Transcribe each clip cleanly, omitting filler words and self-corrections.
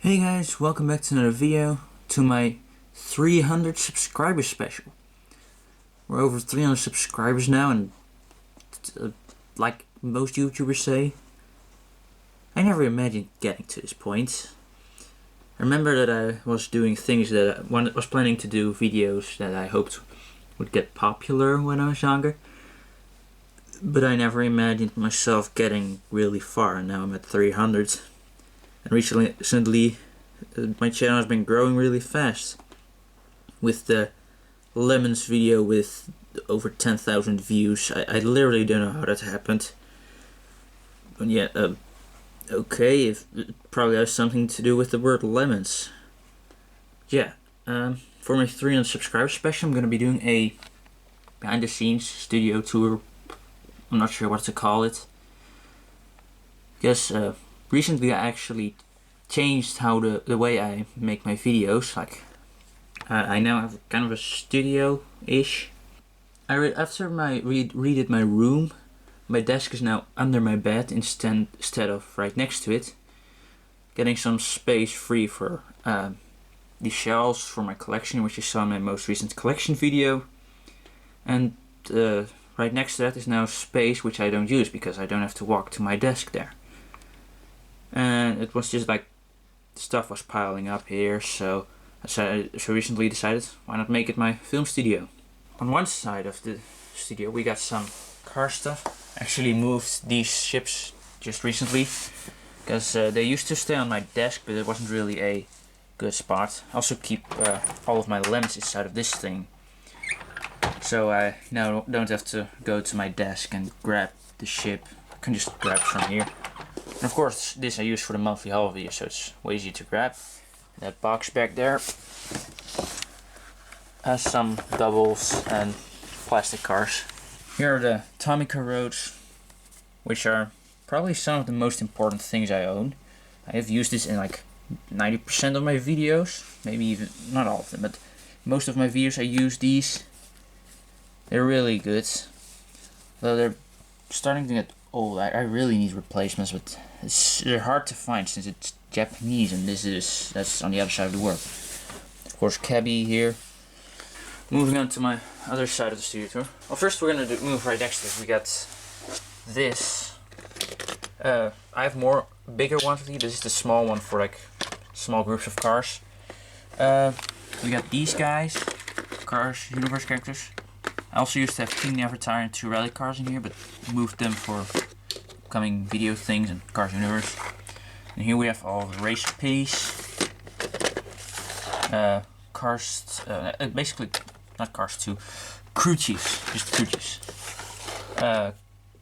Hey guys, welcome back to another video, to my 300 subscriber special. We're over 300 subscribers now, and like most YouTubers say, I never imagined getting to this point. I remember that I was doing things that I was planning to do, videos that I hoped would get popular when I was younger. But I never imagined myself getting really far, and now I'm at 300. And recently, my channel has been growing really fast. With the Lemons video with over 10,000 views, I literally don't know how that happened. But yeah, okay, it probably has something to do with the word lemons. Yeah, for my 300 subscriber special, I'm gonna be doing a behind the scenes studio tour. I'm not sure what to call it. Because recently I actually changed how the way I make my videos. Like I now have kind of a studio-ish. After I redid my room, my desk is now under my bed instead of right next to it, getting some space free for the shelves for my collection, which you saw in my most recent collection video. And right next to that is now space which I don't use because I don't have to walk to my desk there. And it was just like stuff was piling up here, so I recently decided, why not make it my film studio. On one side of the studio we got some car stuff. Actually moved these ships just recently because they used to stay on my desk, but it wasn't really a good spot. I also keep all of my lemons inside of this thing, so I now don't have to go to my desk and grab the ship. I can just grab from here. And of course, this I use for the monthly haul video, so it's way easier to grab. That box back there has some doubles and plastic cars. Here are the Tomica roads, which are probably some of the most important things I own. I have used this in like 90% of my videos, maybe even not all of them, but most of my videos I use these. They're really good, though they're starting to get old. I really need replacements, but they're hard to find since it's Japanese and that's on the other side of the world. Of course, cabby here. Moving on to my other side of the studio tour. Well, first we're gonna move right next to it. We got this. I have more bigger ones with you. This is the small one for like small groups of cars. We got these guys, Cars Universe characters. I also used to have King Avatar and 2 rally cars in here, but moved them for upcoming video things and Cars Universe. And here we have all the race piece. Cars, basically, not Cars 2, Crew Chiefs, just Crew Chiefs.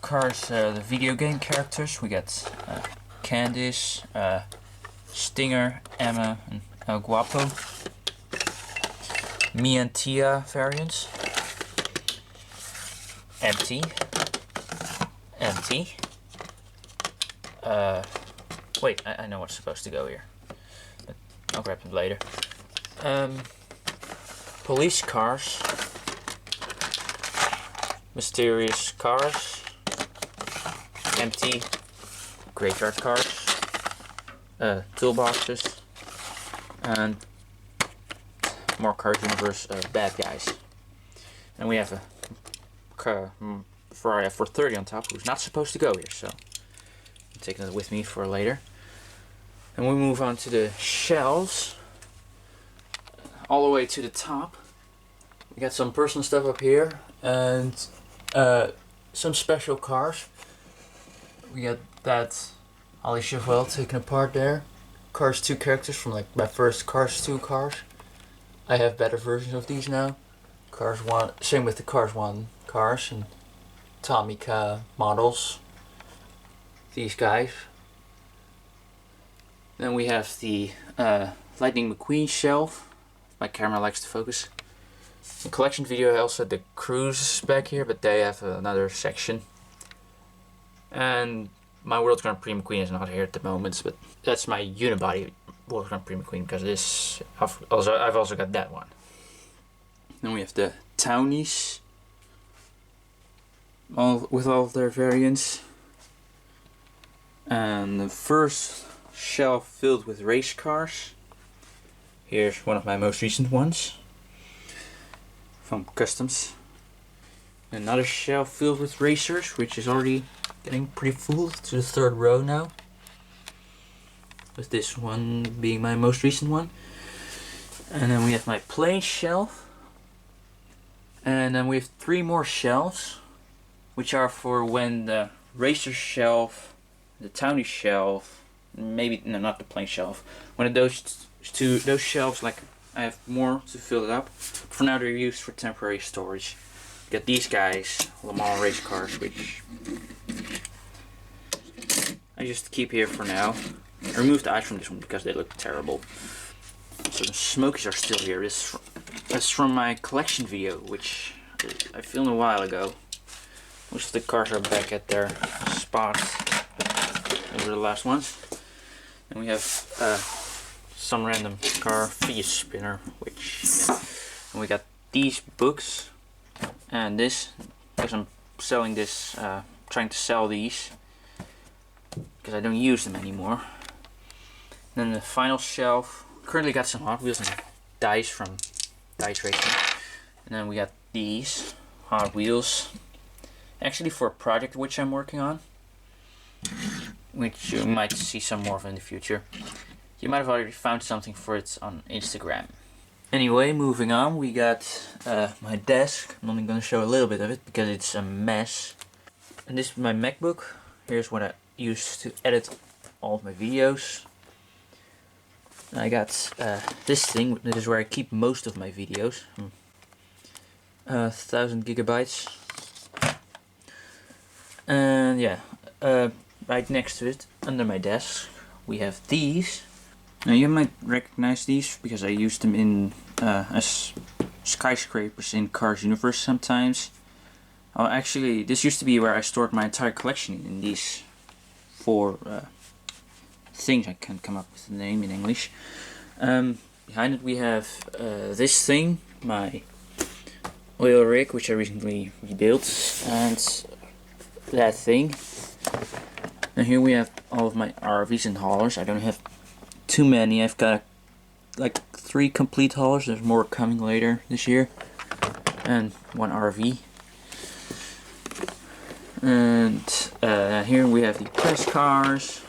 Cars, the video game characters. We got Candice, Stinger, Emma, and El Guapo. Me and Tia variants. Empty. Wait, I know what's supposed to go here, but I'll grab it later. Police cars. Mysterious cars. Empty. Graveyard cars. Toolboxes. And more Cars Universe bad guys. And we have a Ferrari F430 on top, who's not supposed to go here, so I'm taking it with me for later. And we move on to the shelves, all the way to the top. We got some personal stuff up here and some special cars. We got that Ollie Chevelle taken apart there. Cars 2 characters from like my first Cars 2 cars. I have better versions of these now. Cars 1, same with the Cars 1 cars and Tomica models. These guys. Then we have the Lightning McQueen shelf. My camera likes to focus. In collection video I also had the Cruise back here, but they have another section. And my World Grand Prix McQueen is not here at the moment, but that's my unibody World Grand Prix McQueen because this I've also got that one. Then we have the Townies, with all of their variants. And the first shelf filled with race cars. Here's one of my most recent ones from Customs. Another shelf filled with racers, which is already getting pretty full to the third row now, with this one being my most recent one. And then we have my plane shelf, and then we have 3 more shelves, which are for when the racer shelf, the townie shelf, maybe no, not the plane shelf. When those shelves, like, I have more to fill it up. For now, they're used for temporary storage. Got these guys, Le Mans race cars, which I just keep here for now. I removed the eyes from this one because they look terrible. So the smokies are still here. That's from my collection video, which I filmed a while ago. Most of the cars are back at their spots. Those were the last ones. And we have some random car fidget spinner, which, yeah. And we got these books and this, because I'm selling this, trying to sell these because I don't use them anymore. Then the final shelf, currently got some Hot Wheels and dice from Dice Racing. And then we got these Hot Wheels, actually for a project which I'm working on, which you might see some more of in the future. You might have already found something for it on Instagram. Anyway, moving on, we got my desk. I'm only going to show a little bit of it because it's a mess. And this is my MacBook. Here's what I use to edit all of my videos. And I got this thing. This is where I keep most of my videos. 1000 gigabytes. And yeah, right next to it, under my desk, we have these. Now you might recognize these because I use them in as skyscrapers in Cars Universe sometimes. Oh, actually, this used to be where I stored my entire collection in these 4 things. I can't come up with the name in English. Behind it we have this thing, my oil rig, which I recently rebuilt, and that thing. And here we have all of my RVs and haulers. I don't have too many. I've got like 3 complete haulers. There's more coming later this year, and 1 RV. And here we have the press cars,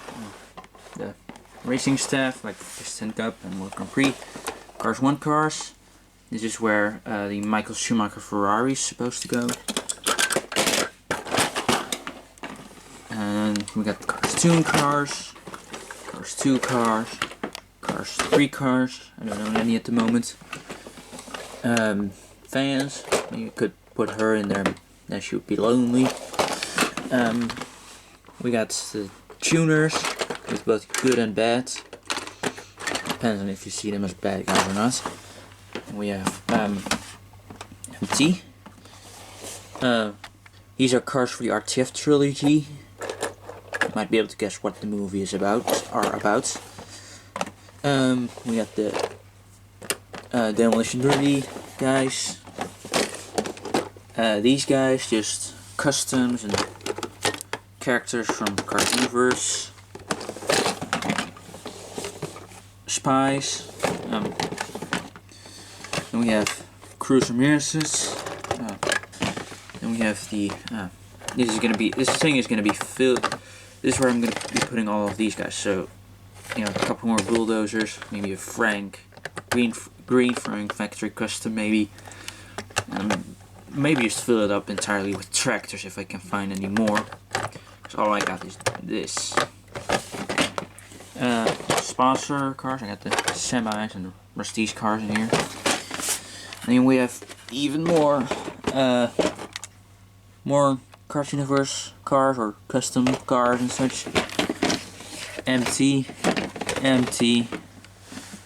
the racing stuff like Piston Cup and World Grand Prix, Cars 1 cars. This is where the Michael Schumacher Ferrari is supposed to go. And we got Cars 2 cars, Cars 2 cars, Cars 3 cars. I don't own any at the moment. Fans. You could put her in there, then she would be lonely. We got the tuners with both good and bad. Depends on if you see them as bad guys or not. We have MT. These are cars for the RTF trilogy. You might be able to guess what the movie is about. We got the Demolition Derby guys. These guys, just customs and characters from Cars Universe. Spies. Then we have Cruz Ramirez's. Then we have the. This thing is gonna be filled. This is where I'm gonna be putting all of these guys. So, you know, a couple more bulldozers, maybe a Frank, green Frank factory custom, maybe. Maybe just fill it up entirely with tractors if I can find any more. Because all I got is this. Sponsor cars. I got the semis and the Prestige cars in here. And then we have even more Cars Universe cars or custom cars and such. MT.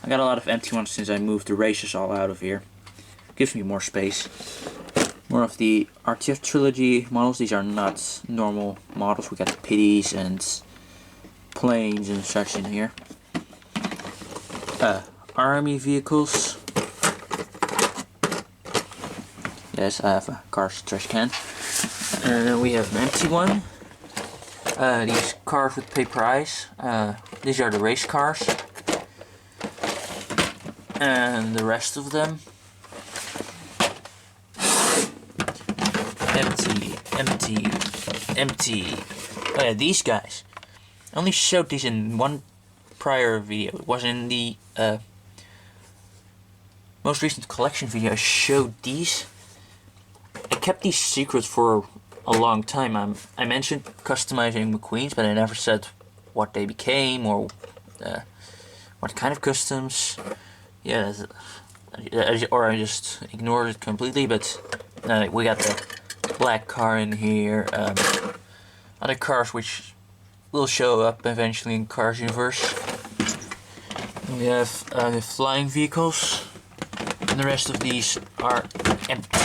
I got a lot of empty ones since I moved the races all out of here. Gives me more space. More of the RTF trilogy models. These are not normal models. We got the Pitties and planes and such in here. Army vehicles. Yes, I have a car's trash can. And then we have an empty one. these cars with paper eyes. These are the race cars. And the rest of them. Empty, empty, empty. Oh yeah, these guys. I only showed these in one prior video. It was in the most recent collection video. I showed these. I kept these secrets for a long time. I mentioned customizing McQueens, but I never said what they became or what kind of customs. Yeah, or I just ignored it completely. But we got the black car in here. Other cars which will show up eventually in Cars Universe. We have the flying vehicles, and the rest of these are empty.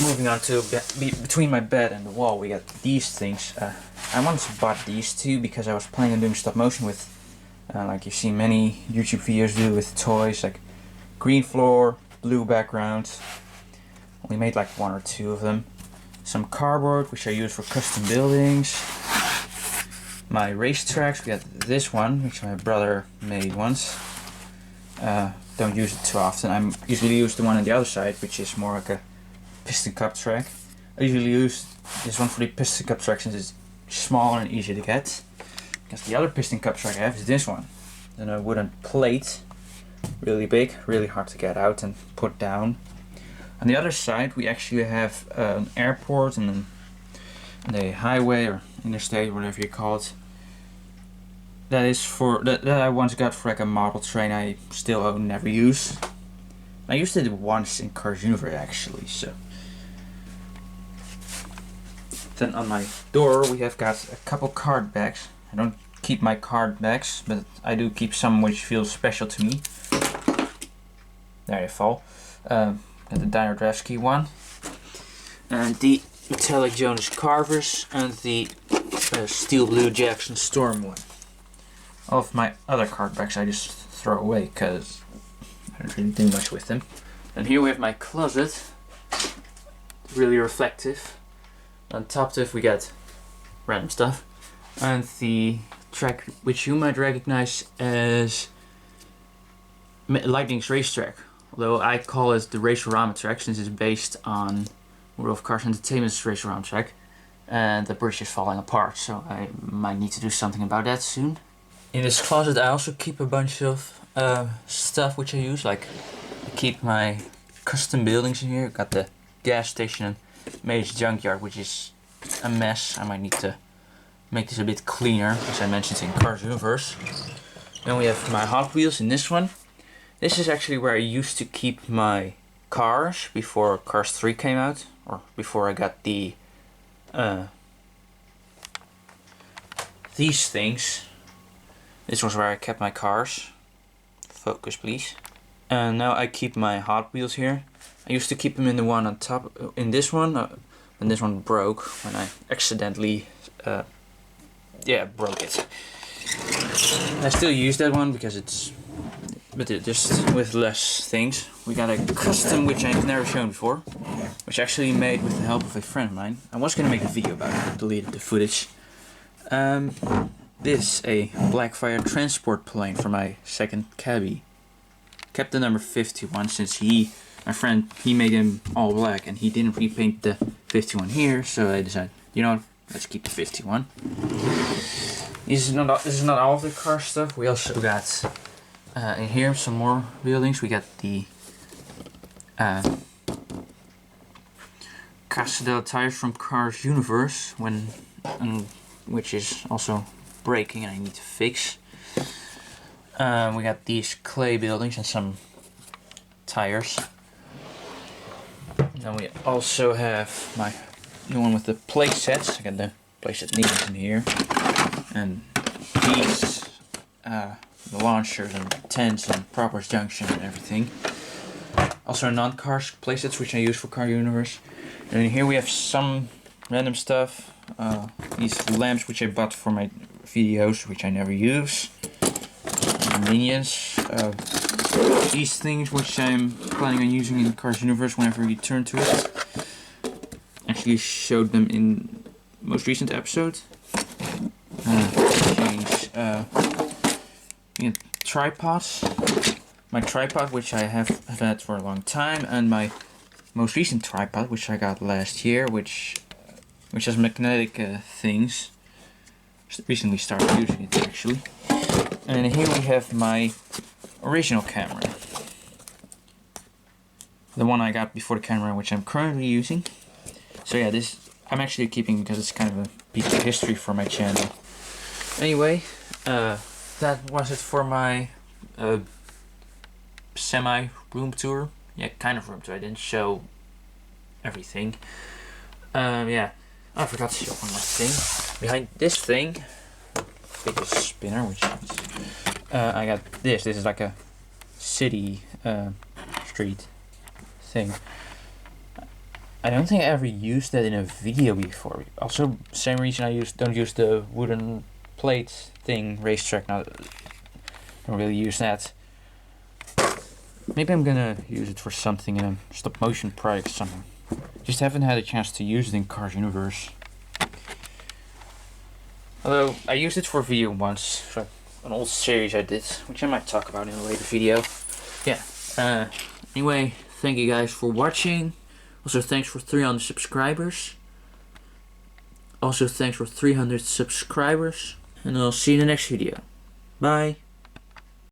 Moving on to between my bed and the wall, we got these things. I once bought these two because I was planning on doing stop motion with, like you've seen many YouTube videos do with toys, like green floor, blue background. Only made like one or two of them. Some cardboard, which I use for custom buildings. My racetracks, we got this one, which my brother made once. Don't use it too often. I usually use the one on the other side, which is more like a piston cup track. I usually use this one for the piston cup track since it's smaller and easier to get. Because the other piston cup track I have is this one. Then a wooden plate, really big, really hard to get out and put down. On the other side we actually have an airport and a highway or interstate, whatever you call it. That is for that I once got for like a model train I still own, never use. I used it once in Cars Universe actually, so. Then on my door we have got a couple card bags. I don't keep my card bags, but I do keep some which feel special to me. There they fall. And the Dynardrevsky one, and the metallic Jonas Carvers, and the steel blue Jackson Storm one. All of my other card backs I just throw away because I don't really do much with them. And here we have my closet, really reflective. On top of it we got random stuff, and the track which you might recognize as Lightning's racetrack. Although I call it the Racerama track since it's based on World of Cars Entertainment's Racerama track, and the bridge is falling apart, so I might need to do something about that soon. In this closet I also keep a bunch of stuff which I use, like I keep my custom buildings in here. Got the gas station and Maze Junkyard, which is a mess. I might need to make this a bit cleaner, as I mentioned in Cars Universe. Then we have my Hot Wheels in this one. This is actually where I used to keep my cars before Cars 3 came out, or before I got the these things. This was where I kept my cars. Focus please. And now I keep my Hot Wheels here. I used to keep them in the one on top, in this one, and this one broke when I accidentally broke it. I still use that one because it's, but just with less things. We got a custom which I've never shown before, which I actually made with the help of a friend of mine. I was gonna make a video about it, but deleted the footage. This a Blackfire transport plane for my second cabbie. Kept the number 51 since my friend, he made him all black and he didn't repaint the 51 here, so I decided, you know what, let's keep the 51. This is not all of the car stuff. We also got in here some more buildings. We got the Casadel tires from Cars Universe, which is also breaking and I need to fix. We got these clay buildings and some tires. Then we also have my new one with the play sets. I got the playset needles in here, and these the launchers and tents and Proper's junction and everything. Also non-car playsets which I use for Car Universe. And in here we have some random stuff. These lamps which I bought for my videos which I never use. Minions. These things which I'm planning on using in Cars Universe whenever we return to it. Actually showed them in most recent episode. change tripods. My tripod, which I have had for a long time, and my most recent tripod, which I got last year, which has magnetic things. Just recently started using it actually. And here we have my original camera, the one I got before the camera, which I'm currently using. So yeah, this I'm actually keeping because it's kind of a piece of history for my channel. Anyway, that was it for my semi room tour. Yeah, kind of room tour. I didn't show everything. Yeah, I forgot to show one more thing. Behind this thing, biggest spinner, which is, I got this. This is like a city street thing. I don't think I ever used that in a video before. Also, same reason I don't use the wooden plate thing, racetrack. Now, don't really use that. Maybe I'm gonna use it for something in a stop motion project somehow. Just haven't had a chance to use it in Cars Universe. Although I used it for a video once, for an old series I did, which I might talk about in a later video. Yeah. Anyway, thank you guys for watching. Also, thanks for 300 subscribers. Also, thanks for 300 subscribers. And I'll see you in the next video. Bye.